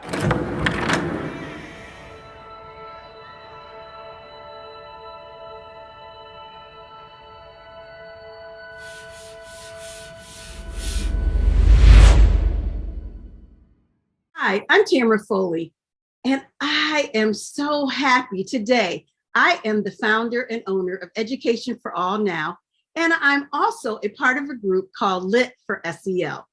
Hi, I'm Tamara Foley, and I am so happy today. I am the founder and owner of Education for All Now, and I'm also a part of a group called Lit for SEL.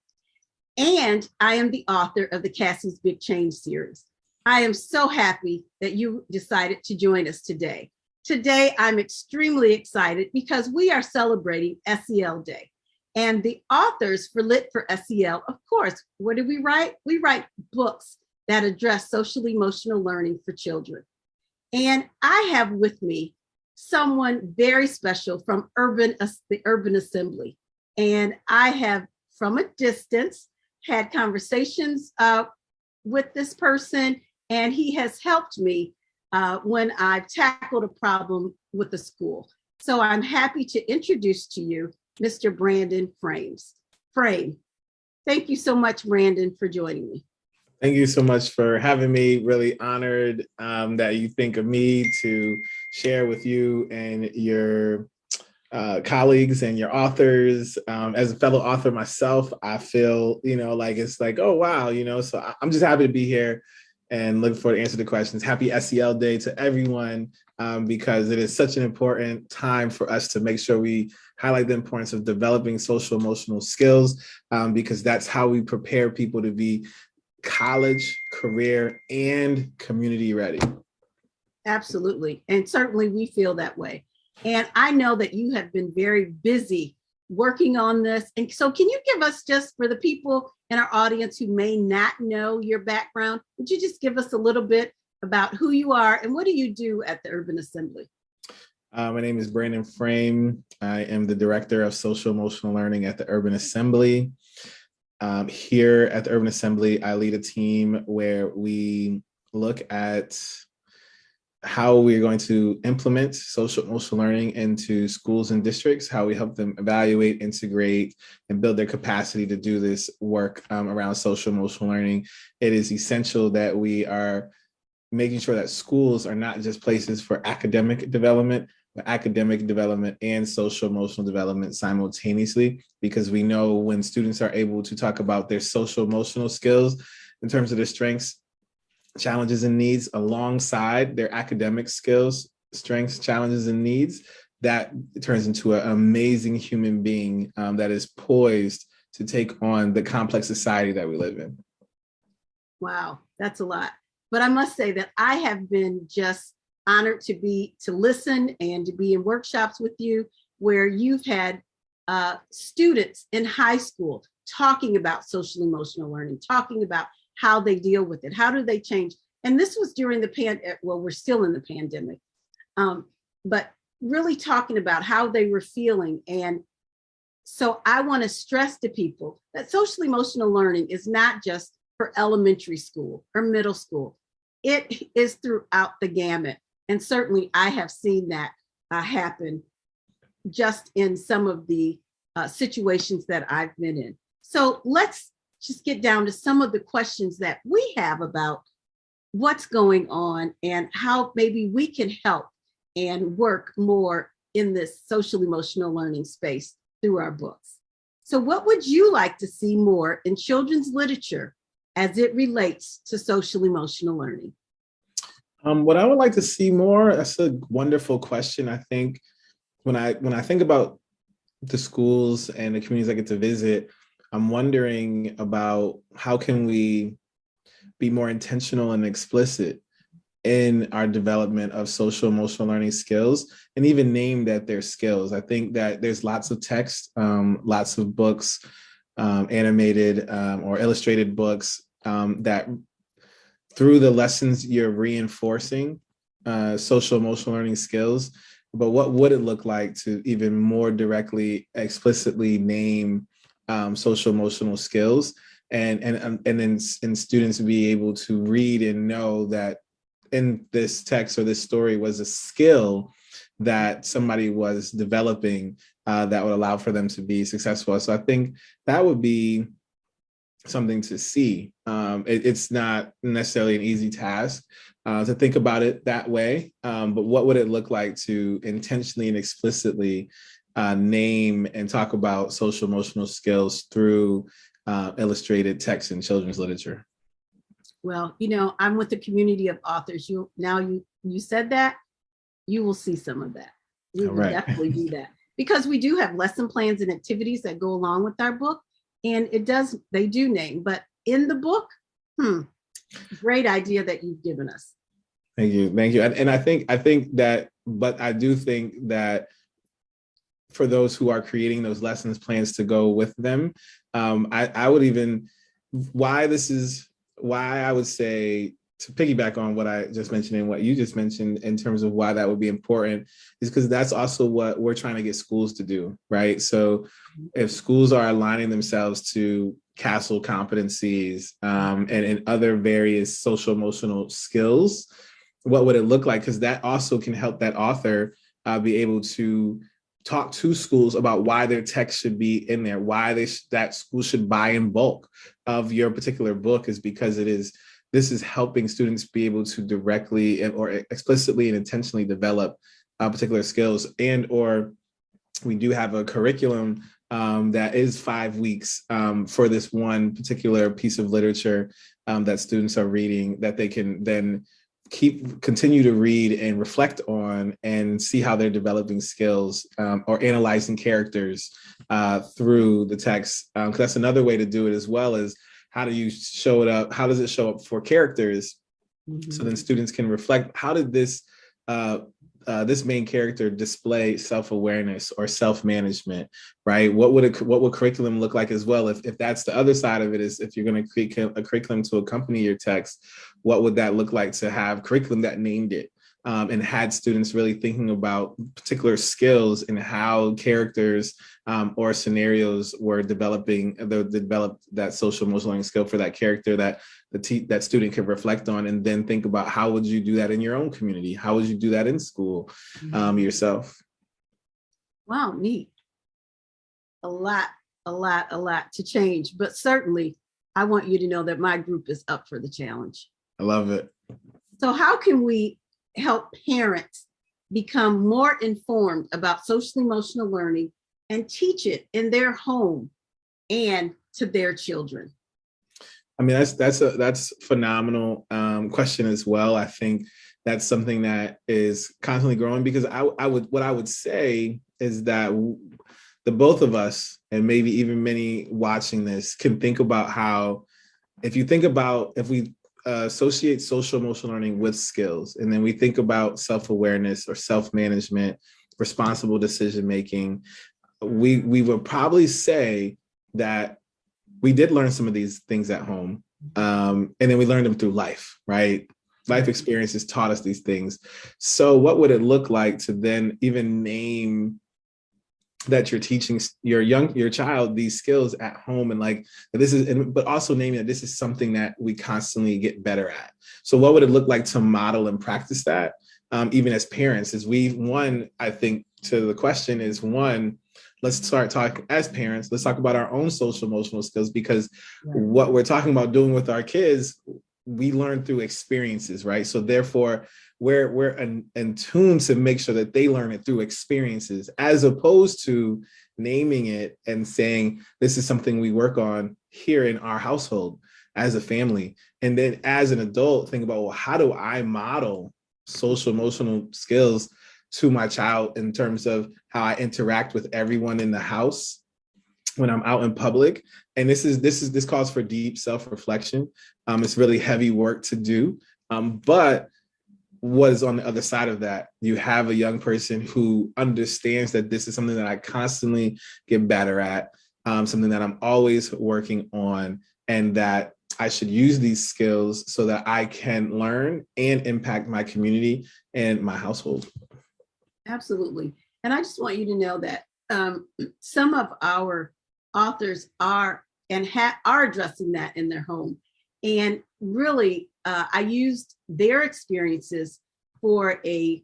And I am the author of the Cassie's Big Change series. I am so happy that you decided to join us today. Today, I'm extremely excited because we are celebrating SEL Day. And the authors for Lit for SEL, of course, what do we write? We write books that address social emotional learning for children. And I have with me someone very special from the Urban Assembly. And I have, from a distance, had conversations with this person, and he has helped me when I've tackled a problem with the school. So I'm happy to introduce to you Mr. Brandon Frame. Thank you so much, Brandon, for joining me. Thank you so much for having me. Really honored that you think of me to share with you and your colleagues and your authors. As a fellow author myself, I feel, like it's like, oh, wow, so I'm just happy to be here and looking forward to answer the questions. Happy SEL Day to everyone, because it is such an important time for us to make sure we highlight the importance of developing social emotional skills, because that's how we prepare people to be college, career, and community ready. Absolutely. And certainly we feel that way. And I know that you have been very busy working on this. And so can you give us, just for the people in our audience who may not know your background, would you just give us a little bit about who you are and what do you do at the Urban Assembly? My name is Brandon Frame. I am the Director of Social Emotional Learning at the Urban Assembly. Here at the Urban Assembly, I lead a team where we look at how we're going to implement social emotional learning into schools and districts, how we help them evaluate, integrate, and build their capacity to do this work around social emotional learning. It is essential that we are making sure that schools are not just places for academic development, but academic development and social emotional development simultaneously, because we know when students are able to talk about their social emotional skills in terms of their strengths, challenges, and needs alongside their academic skills, strengths, challenges, and needs, that turns into an amazing human being that is poised to take on the complex society that we live in. Wow, that's a lot. But I must say that I have been just honored to listen and to be in workshops with you where you've had students in high school talking about social emotional learning, talking about how they deal with it, how do they change. And this was during the pandemic. Well, we're still in the pandemic, but really talking about how they were feeling. And so I want to stress to people that social emotional learning is not just for elementary school or middle school. It is throughout the gamut. And certainly I have seen that happen just in some of the situations that I've been in. So let's just get down to some of the questions that we have about what's going on and how maybe we can help and work more in this social emotional learning space through our books. So what would you like to see more in children's literature as it relates to social emotional learning? What I would like to see more, that's a wonderful question. I think when I think about the schools and the communities I get to visit, I'm wondering about how can we be more intentional and explicit in our development of social emotional learning skills, and even name that they're skills. I think that there's lots of text, lots of books, animated or illustrated books that through the lessons you're reinforcing social emotional learning skills. But what would it look like to even more directly, explicitly name social emotional skills, and then students be able to read and know that in this text or this story was a skill that somebody was developing that would allow for them to be successful. So I think that would be something to see. It's not necessarily an easy task to think about it that way, but what would it look like to intentionally and explicitly name and talk about social emotional skills through illustrated text and children's literature? Well, I'm with the community of authors. You said that, you will see some of that. We All will right. definitely do that because we do have lesson plans and activities that go along with our book. And they do name, but in the book, great idea that you've given us. Thank you. Thank you. And I think that, but I do think that for those who are creating those lessons plans to go with them, I would even, why I would say, to piggyback on what I just mentioned and what you just mentioned in terms of why that would be important, is because that's also what we're trying to get schools to do, right? So if schools are aligning themselves to CASEL competencies and other various social emotional skills, what would it look like? Because that also can help that author be able to talk to schools about why their text should be in there, why that school should buy in bulk of your particular book, is because this is helping students be able to directly or explicitly and intentionally develop particular skills. And or we do have a curriculum that is 5 weeks for this one particular piece of literature that students are reading, that they can then continue to read and reflect on and see how they're developing skills or analyzing characters through the text. Because that's another way to do it, as well as how do you show it up? How does it show up for characters? Mm-hmm. So then students can reflect, how did this main character display self-awareness or self-management, right? What would curriculum look like as well? If that's the other side of it, is if you're going to create a curriculum to accompany your text, what would that look like to have curriculum that named it and had students really thinking about particular skills and how characters or scenarios were developed that social emotional learning skill for that character that that student could reflect on, and then think about how would you do that in your own community? How would you do that in school yourself? Wow, neat. A lot to change, but certainly I want you to know that my group is up for the challenge. I love it. So how can we help parents become more informed about social emotional learning and teach it in their home and to their children? I mean, that's phenomenal question as well. I think that's something that is constantly growing, because what I would say is that the both of us, and maybe even many watching this, can think about how, if we associate social emotional learning with skills, and then we think about self-awareness or self-management, responsible decision making, we would probably say that we did learn some of these things at home, and then we learned them through life, right? Life experiences taught us these things. So what would it look like to then even name that you're teaching your child these skills at home, and like this is, but also naming that this is something that we constantly get better at. So what would it look like to model and practice that, even as parents? I think to the question is, let's start talking as parents. Let's talk about our own social emotional skills, because what we're talking about doing with our kids, we learn through experiences, right? So therefore, we're in tune to make sure that they learn it through experiences, as opposed to naming it and saying, this is something we work on here in our household as a family. And then as an adult, think about, well, how do I model social emotional skills to my child in terms of how I interact with everyone in the house when I'm out in public? And this calls for deep self-reflection. It's really heavy work to do. But what is on the other side of that? You have a young person who understands that this is something that I constantly get better at, something that I'm always working on, and that I should use these skills so that I can learn and impact my community and my household. Absolutely. And I just want you to know that some of our authors are addressing that in their home. And really, I used their experiences for a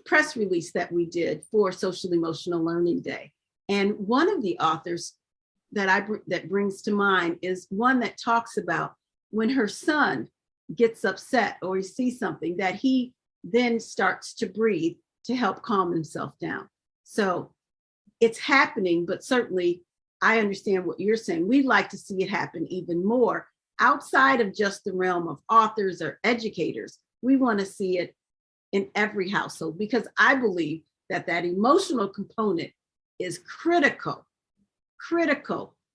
press release that we did for Social Emotional Learning Day. And one of the authors, that brings to mind is one that talks about when her son gets upset or he sees something, that he then starts to breathe to help calm himself down. So it's happening, but certainly I understand what you're saying. We'd like to see it happen even more outside of just the realm of authors or educators. We want to see it in every household, because I believe that that emotional component is critical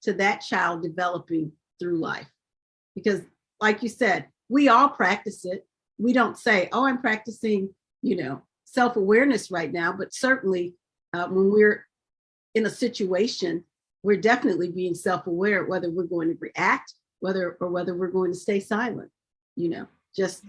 to that child developing through life. Because like you said, we all practice it. We don't say, oh, I'm practicing, self-awareness right now, but certainly when we're in a situation, we're definitely being self-aware, whether we're going to react, whether we're going to stay silent. Just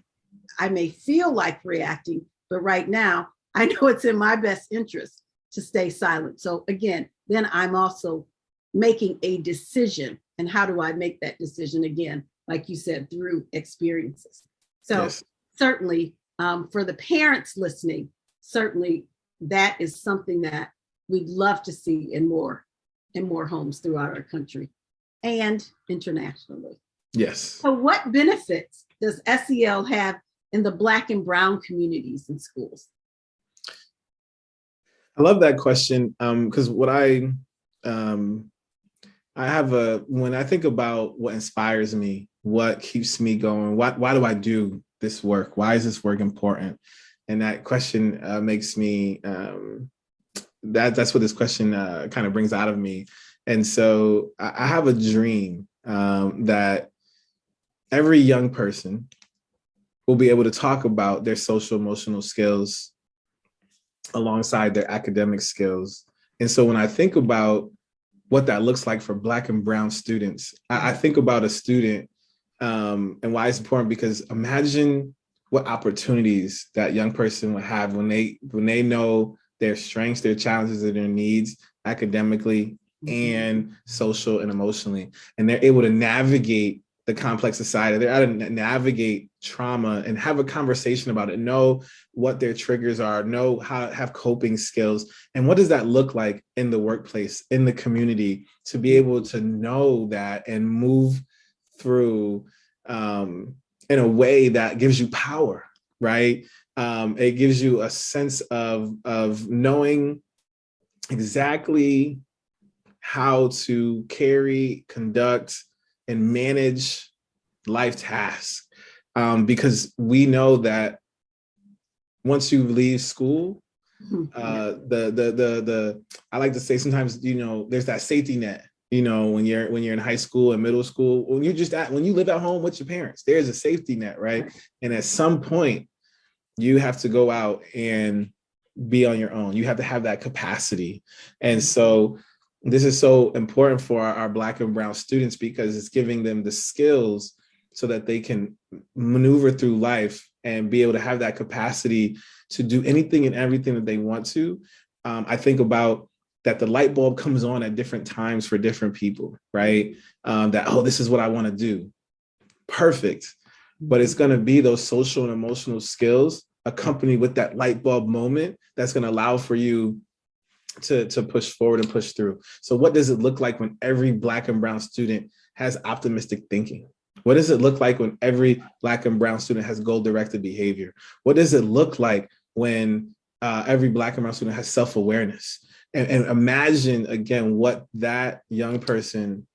I may feel like reacting, but right now I know it's in my best interest to stay silent. So again, then I'm also making a decision. And how do I make that decision? Again, like you said, through experiences. So Yes. certainly for the parents listening, certainly that is something that we'd love to see in more homes throughout our country and internationally. Yes. So what benefits does SEL have in the Black and Brown communities and schools? I love that question, because what when I think about what inspires me, what keeps me going, why do I do this work? Why is this work important? And that question makes me, that's what this question kind of brings out of me. And so I have a dream that every young person will be able to talk about their social emotional skills alongside their academic skills. And so when I think about what that looks like for Black and Brown students, I think about a student and why it's important, because imagine what opportunities that young person would have when they know their strengths, their challenges, and their needs academically and social and emotionally, and they're able to navigate the complex society. They're able to navigate trauma and have a conversation about it, know what their triggers are, know how to have coping skills. And what does that look like in the workplace, in the community, to be able to know that and move through in a way that gives you power, right? It gives you a sense of knowing exactly how to carry, conduct, and manage life tasks. Because we know that once you leave school, I like to say sometimes, there's that safety net. When you're in high school and middle school, when you live at home with your parents, there's a safety net, right? And at some point, you have to go out and be on your own. You have to have that capacity. And so this is so important for our Black and Brown students, because it's giving them the skills so that they can maneuver through life and be able to have that capacity to do anything and everything that they want to. I think about that the light bulb comes on at different times for different people, right? This is what I want to do. Perfect. But it's going to be those social and emotional skills accompanied with that light bulb moment that's going to allow for you to push forward and push through. So what does it look like when every Black and Brown student has optimistic thinking? What does it look like when every Black and Brown student has goal-directed behavior? What does it look like when every Black and Brown student has self-awareness? And imagine, again, what that young person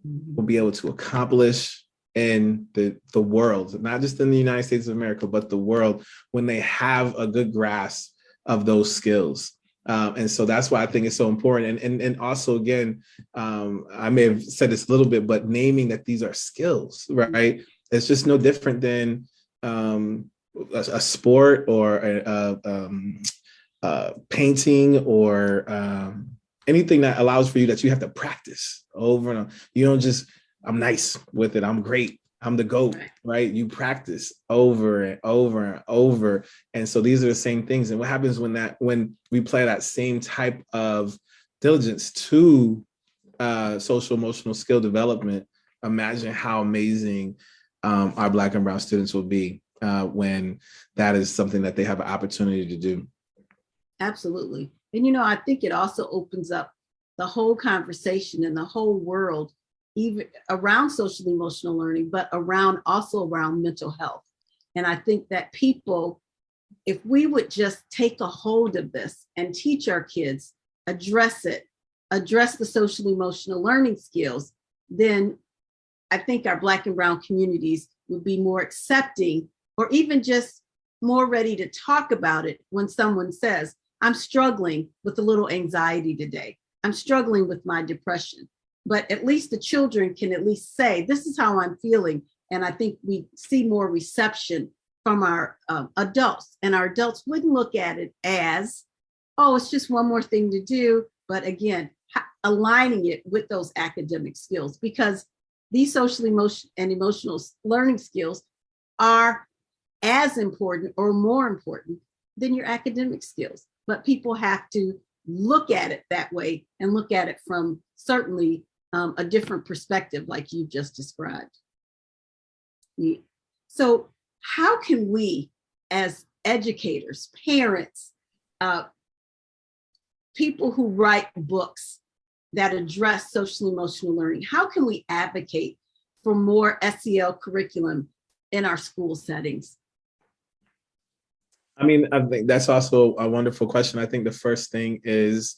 will be able to accomplish in the world, not just in the United States of America, but the world, when they have a good grasp of those skills. And so that's why I think it's so important. And also, again, I may have said this a little bit, but naming that these are skills, right? It's just no different than a sport or painting or anything that allows for you that you have to practice over and over. You don't just, I'm nice with it, I'm great, I'm the GOAT, right? You practice over and over and over. And so these are the same things. And what happens when we apply that same type of diligence to social emotional skill development, imagine how amazing our Black and Brown students will be when that is something that they have an opportunity to do. Absolutely. And, I think it also opens up the whole conversation and the whole world, even around social emotional learning, but also around mental health. And I think that people, if we would just take a hold of this and teach our kids, address the social emotional learning skills, then I think our Black and Brown communities would be more accepting, or even just more ready to talk about it when someone says, I'm struggling with a little anxiety today. I'm struggling with my depression. But at least the children can at least say, this is how I'm feeling. And I think we see more reception from our adults. And our adults wouldn't look at it as, oh, it's just one more thing to do. But again, aligning it with those academic skills, because these social and emotional learning skills are as important or more important than your academic skills. But people have to look at it that way and look at it from certainly a different perspective, like you just described. So how can we, as educators, parents, people who write books that address social emotional learning, how can we advocate for more SEL curriculum in our school settings? I mean, I think that's also a wonderful question. I think the first thing is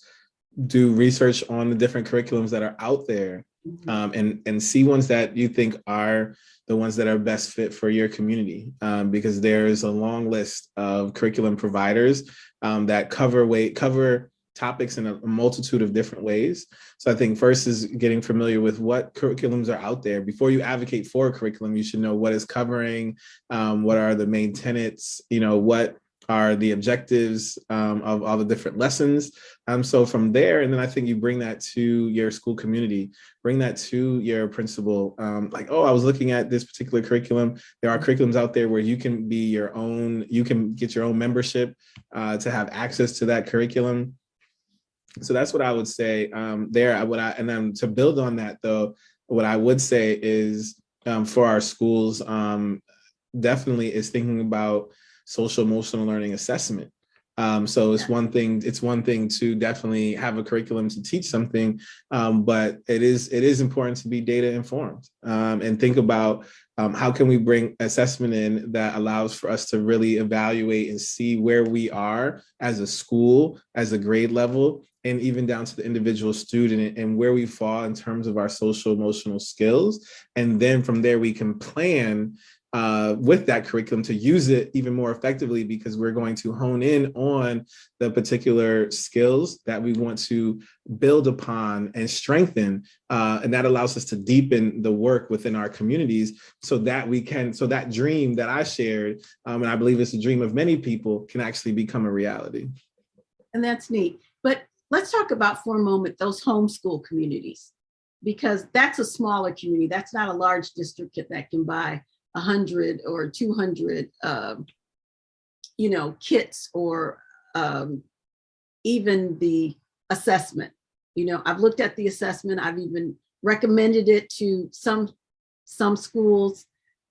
do research on the different curriculums that are out there, and see ones that you think are the ones that are best fit for your community, because there's a long list of curriculum providers that cover topics in a multitude of different ways. So I think first is getting familiar with what curriculums are out there. Before you advocate for a curriculum, you should know what is covering, what are the main tenets, what are the objectives of all the different lessons. So from there, and then I think you bring that to your school community, bring that to your principal. Like, oh, I was looking at this particular curriculum. There are curriculums out there where you can you can get your own membership to have access to that curriculum. So that's what I would say there. And then to build on that, though, what I would say is for our schools, definitely is thinking about social emotional learning assessment. So it's one thing to definitely have a curriculum to teach something, but it is important to be data informed and think about how can we bring assessment in that allows for us to really evaluate and see where we are as a school, as a grade level, and even down to the individual student and where we fall in terms of our social emotional skills. And then from there, we can plan with that curriculum to use it even more effectively, because we're going to hone in on the particular skills that we want to build upon and strengthen. And that allows us to deepen the work within our communities so that dream that I shared, and I believe it's a dream of many people, can actually become a reality. And that's neat. But let's talk about for a moment those homeschool communities, because that's a smaller community. That's not a large district that can buy 100 or 200, kits, or even the assessment. I've looked at the assessment. I've even recommended it to some schools.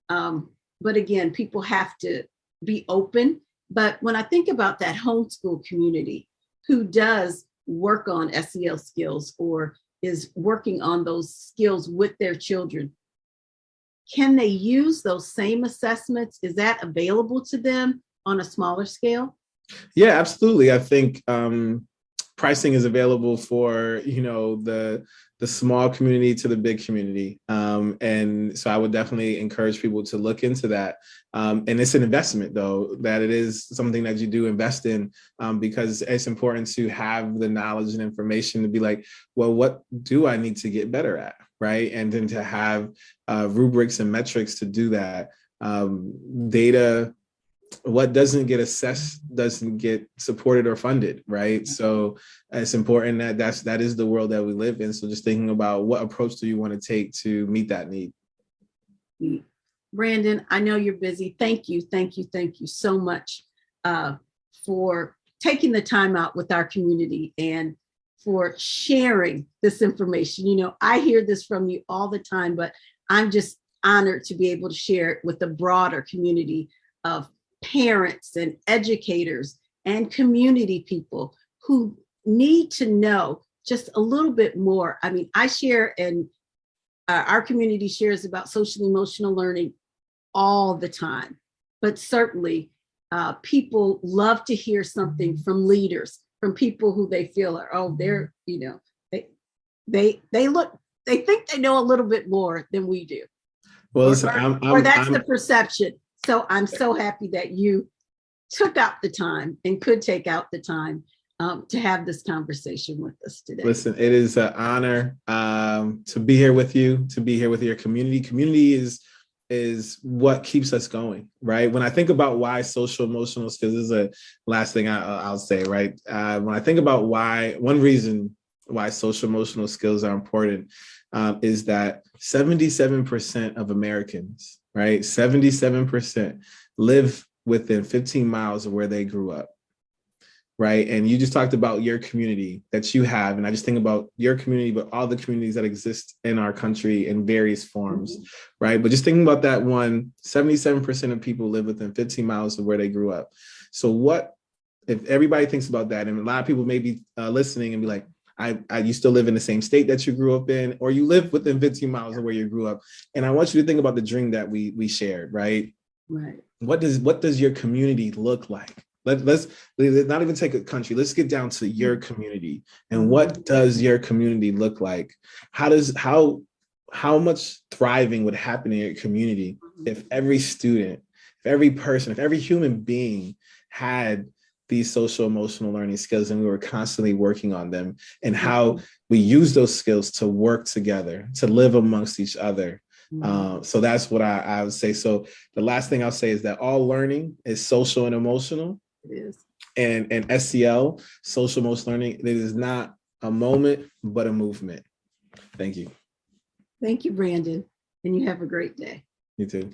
But again, people have to be open. But when I think about that homeschool community who does work on SEL skills or is working on those skills with their children, can they use those same assessments? Is that available to them on a smaller scale? Yeah, absolutely. I think pricing is available for, the small community to the big community. And so I would definitely encourage people to look into that. And it's an investment, though, that it is something that you do invest in, because it's important to have the knowledge and information to be like, well, what do I need to get better at? Right. And then to have rubrics and metrics to do that. Data, what doesn't get assessed doesn't get supported or funded, right? So it's important that is the world that we live in. So just thinking about what approach do you want to take to meet that need. Brandon, I know you're busy. Thank you so much for taking the time out with our community and for sharing this information. I hear this from you all the time, but I'm just honored to be able to share it with a broader community of parents and educators and community people who need to know just a little bit more. I mean, I share, and our community shares about social emotional learning all the time, but certainly people love to hear something from leaders, from people who they feel are, oh, they're, they look, they think they know a little bit more than we do. Well, or, listen, or that's the perception. So I'm so happy that you took out the time and could take out the time to have this conversation with us today. Listen, it is an honor to be here with you, to be here with your community. Community is what keeps us going, right? When I think about why social emotional skills, this is the last thing I'll say, right? When I think about one reason why social emotional skills are important is that 77% of Americans, right? 77% live within 15 miles of where they grew up. Right. And you just talked about your community that you have. And I just think about your community, but all the communities that exist in our country in various forms. Right. But just thinking about that 77% of people live within 15 miles of where they grew up. So what if everybody thinks about that? And a lot of people may be listening and be like, you still live in the same state that you grew up in, or you live within 15 miles of where you grew up. And I want you to think about the dream that we shared. Right. Right. What does your community look like? Let's not even take a country. Let's get down to your community. And what does your community look like? How much thriving would happen in your community if every student, if every person, if every human being had these social emotional learning skills and we were constantly working on them, and how we use those skills to work together, to live amongst each other. So that's what I would say. So the last thing I'll say is that all learning is social and emotional. It is. And SEL, social emotional learning, it is not a moment, but a movement. Thank you. Thank you, Brandon. And you have a great day. You too.